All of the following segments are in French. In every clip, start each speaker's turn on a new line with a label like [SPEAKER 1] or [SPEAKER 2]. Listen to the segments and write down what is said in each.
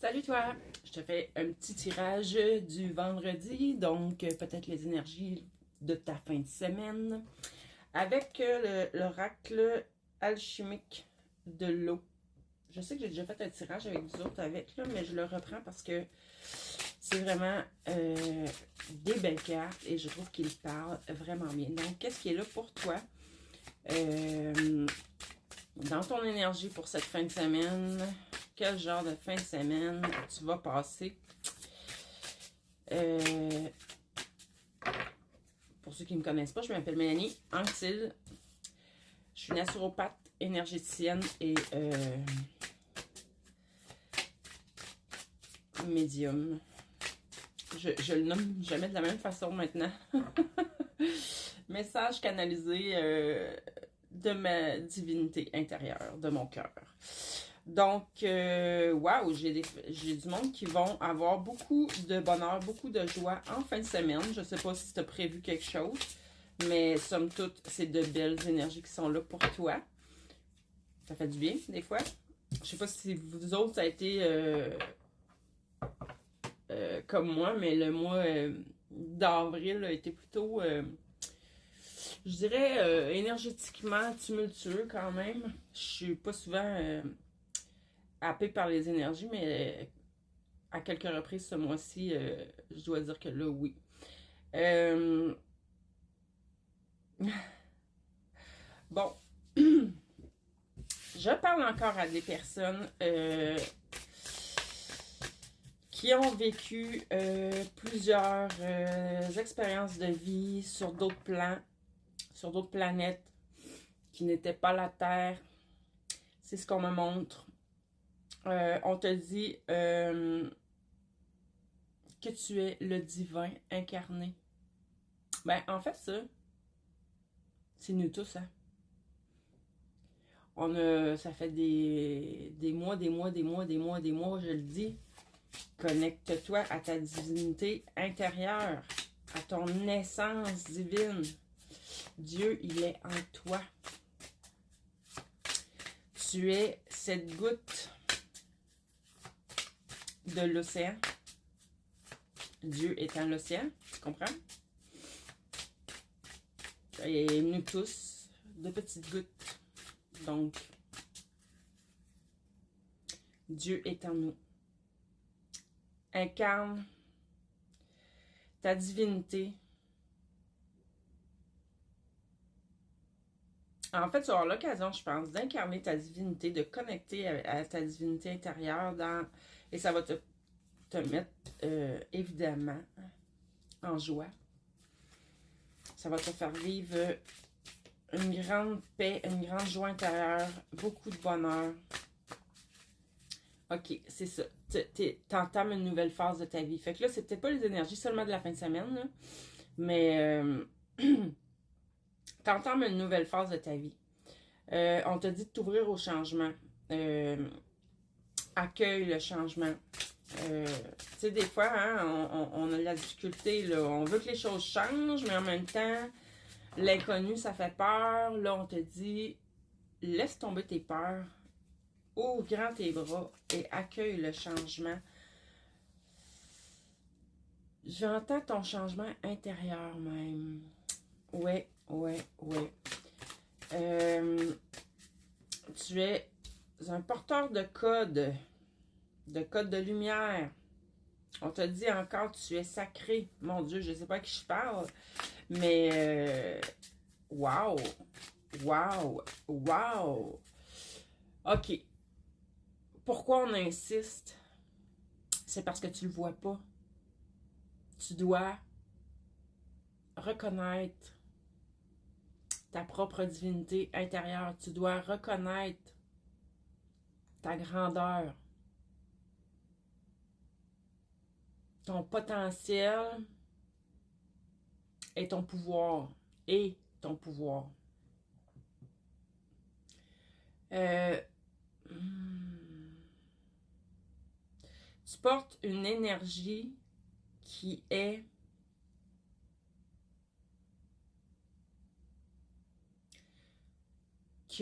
[SPEAKER 1] Salut toi! Je te fais un petit tirage du vendredi, donc peut-être les énergies de ta fin de semaine, avec l'oracle alchimique de l'eau. Je sais que j'ai déjà fait un tirage avec vous autres avec, là, mais je le reprends parce que c'est vraiment des belles cartes et je trouve qu'il parle vraiment bien. Donc, qu'est-ce qui est là pour toi? Dans ton énergie pour cette fin de semaine, quel genre de fin de semaine tu vas passer? Pour ceux qui ne me connaissent pas, je m'appelle Mélanie Anctil. Je suis naturopathe, énergéticienne et médium. Je le nomme jamais de la même façon maintenant. Message canalisé de ma divinité intérieure, de mon cœur. Donc, waouh, j'ai du monde qui vont avoir beaucoup de bonheur, beaucoup de joie en fin de semaine. Je ne sais pas si tu as prévu quelque chose, mais somme toute, c'est de belles énergies qui sont là pour toi. Ça fait du bien, des fois. Je sais pas si vous autres, ça a été comme moi, mais le mois d'avril a été plutôt, je dirais, énergétiquement tumultueux quand même. Je suis pas souvent happée par les énergies, mais à quelques reprises ce mois-ci, je dois dire que là, oui. Bon, je parle encore à des personnes qui ont vécu plusieurs expériences de vie sur d'autres plans, sur d'autres planètes, qui n'étaient pas la Terre. C'est ce qu'on me montre. On te dit que tu es le divin incarné. Ben, en fait, ça, c'est nous tous, hein. Ça fait des mois, je le dis. Connecte-toi à ta divinité intérieure, à ton essence divine. Dieu, il est en toi. Tu es cette goutte de l'océan. Dieu étant l'océan, tu comprends? Et nous tous, de petites gouttes. Donc, Dieu est en nous. Incarne ta divinité. En fait, tu auras l'occasion, je pense, d'incarner ta divinité, de connecter à ta divinité intérieure et ça va te mettre évidemment en joie. Ça va te faire vivre une grande paix, une grande joie intérieure, beaucoup de bonheur. OK, c'est ça. T'entames une nouvelle phase de ta vie. Fait que là, c'est peut-être pas les énergies seulement de la fin de semaine, là, mais t'entames une nouvelle phase de ta vie. On te dit de t'ouvrir au changement. Accueille le changement. Tu sais, des fois, hein, on a de la difficulté, là. On veut que les choses changent, mais en même temps, l'inconnu, ça fait peur. Là, on te dit, laisse tomber tes peurs. Ouvre grand tes bras et accueille le changement. J'entends ton changement intérieur même. Ouais. Tu es un porteur de code de lumière. On te dit encore, tu es sacré. Mon Dieu, je ne sais pas à qui je parle, mais wow. OK. Pourquoi on insiste? C'est parce que tu le vois pas. Tu dois reconnaître ta propre divinité intérieure. Tu dois reconnaître ta grandeur, ton potentiel et ton pouvoir. Euh, tu portes une énergie qui a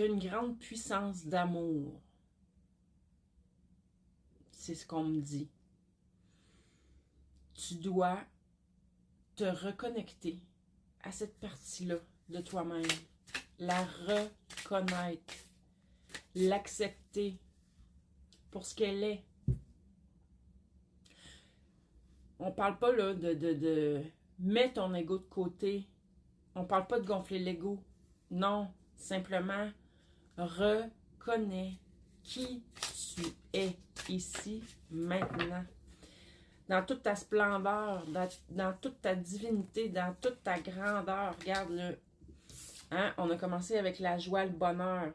[SPEAKER 1] une grande puissance d'amour. c'est ce qu'on me dit. Tu dois te reconnecter à cette partie-là de toi-même. La reconnaître. L'accepter pour ce qu'elle est. On parle pas là de mets ton ego de côté. On parle pas de gonfler l'ego. Non, simplement reconnais qui tu es ici, maintenant. Dans toute ta splendeur, dans toute ta divinité, dans toute ta grandeur. Regarde-le. Hein? On a commencé avec la joie, le bonheur.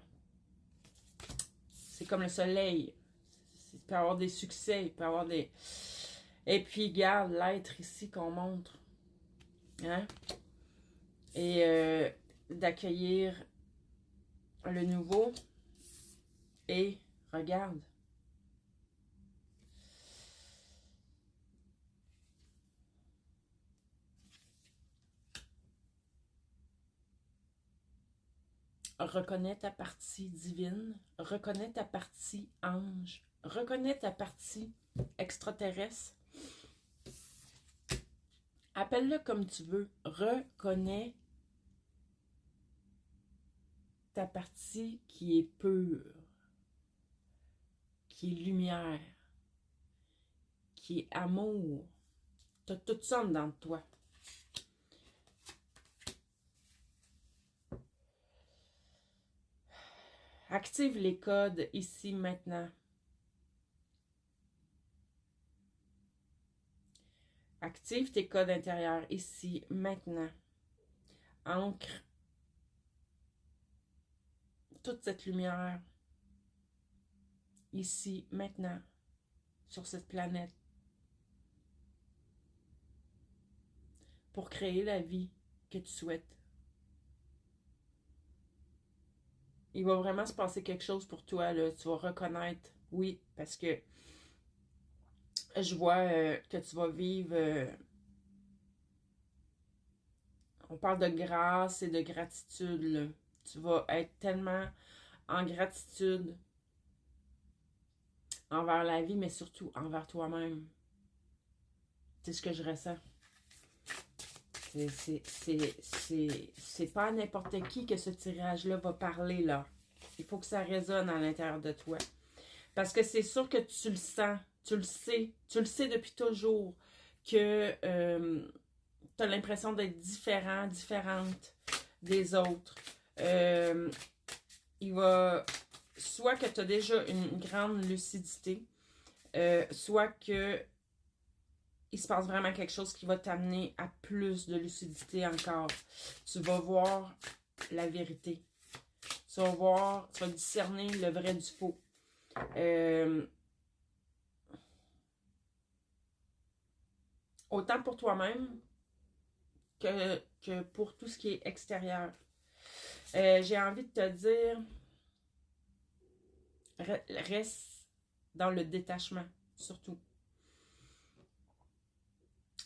[SPEAKER 1] C'est comme le soleil. Il peut y avoir des succès, il peut y avoir des... Et puis, regarde l'être ici qu'on montre. Hein? Et d'accueillir le nouveau. Et regarde. Reconnais ta partie divine. Reconnais ta partie ange. Reconnais ta partie extraterrestre. Appelle-le comme tu veux. Reconnais ta partie qui est pure, qui est lumière, qui est amour. Tu as tout ça dans toi. Active les codes ici, maintenant. Active tes codes intérieurs ici, maintenant. Ancre toute cette lumière ici, maintenant, sur cette planète. Pour créer la vie que tu souhaites. Il va vraiment se passer quelque chose pour toi, là. Tu vas reconnaître, oui, parce que je vois que tu vas vivre... on parle de grâce et de gratitude, là. Tu vas être tellement en gratitude envers la vie, mais surtout envers toi-même. C'est ce que je ressens. C'est pas à n'importe qui que ce tirage-là va parler, là. Il faut que ça résonne à l'intérieur de toi. Parce que c'est sûr que tu le sens, tu le sais depuis toujours que tu as l'impression d'être différent, différente des autres. Il va... Soit que tu as déjà une grande lucidité, soit que il se passe vraiment quelque chose qui va t'amener à plus de lucidité encore. Tu vas voir la vérité. Tu vas discerner le vrai du faux. Autant pour toi-même que pour tout ce qui est extérieur. J'ai envie de te dire, reste dans le détachement, surtout.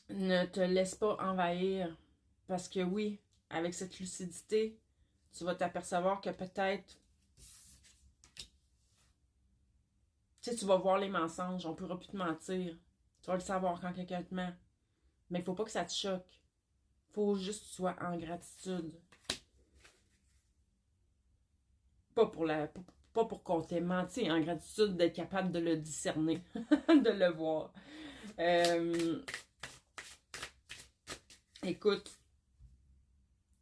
[SPEAKER 1] Ne te laisse pas envahir, parce que oui, avec cette lucidité, tu vas t'apercevoir que peut-être, tu sais, tu vas voir les mensonges, on ne pourra plus te mentir. Tu vas le savoir quand quelqu'un te ment. Mais il ne faut pas que ça te choque. Il faut juste que tu sois en gratitude. Pas pour qu'on t'ait menti, en gratitude d'être capable de le discerner, de le voir. Écoute,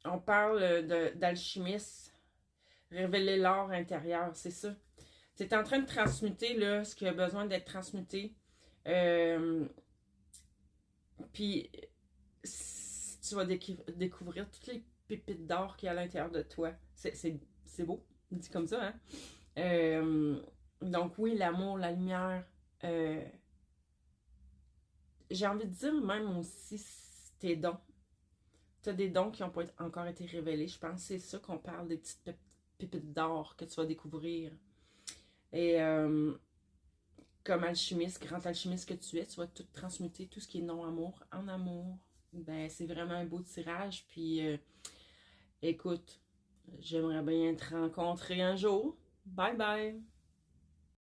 [SPEAKER 1] on parle d'alchimiste, révéler l'or intérieur, c'est ça. Tu es en train de transmuter là, ce qui a besoin d'être transmuté. Puis, tu vas découvrir toutes les pépites d'or qu'il y a à l'intérieur de toi. C'est beau, dit comme ça, hein? Donc oui, l'amour, la lumière. J'ai envie de dire même aussi tes dons. Tu as des dons qui n'ont pas encore été révélés. Je pense que c'est ça qu'on parle, des petites pépites d'or que tu vas découvrir. Et comme alchimiste, grand alchimiste que tu es, tu vas tout transmuter, tout ce qui est non-amour en amour. Ben, c'est vraiment un beau tirage. Puis, écoute, j'aimerais bien te rencontrer un jour. Bye bye!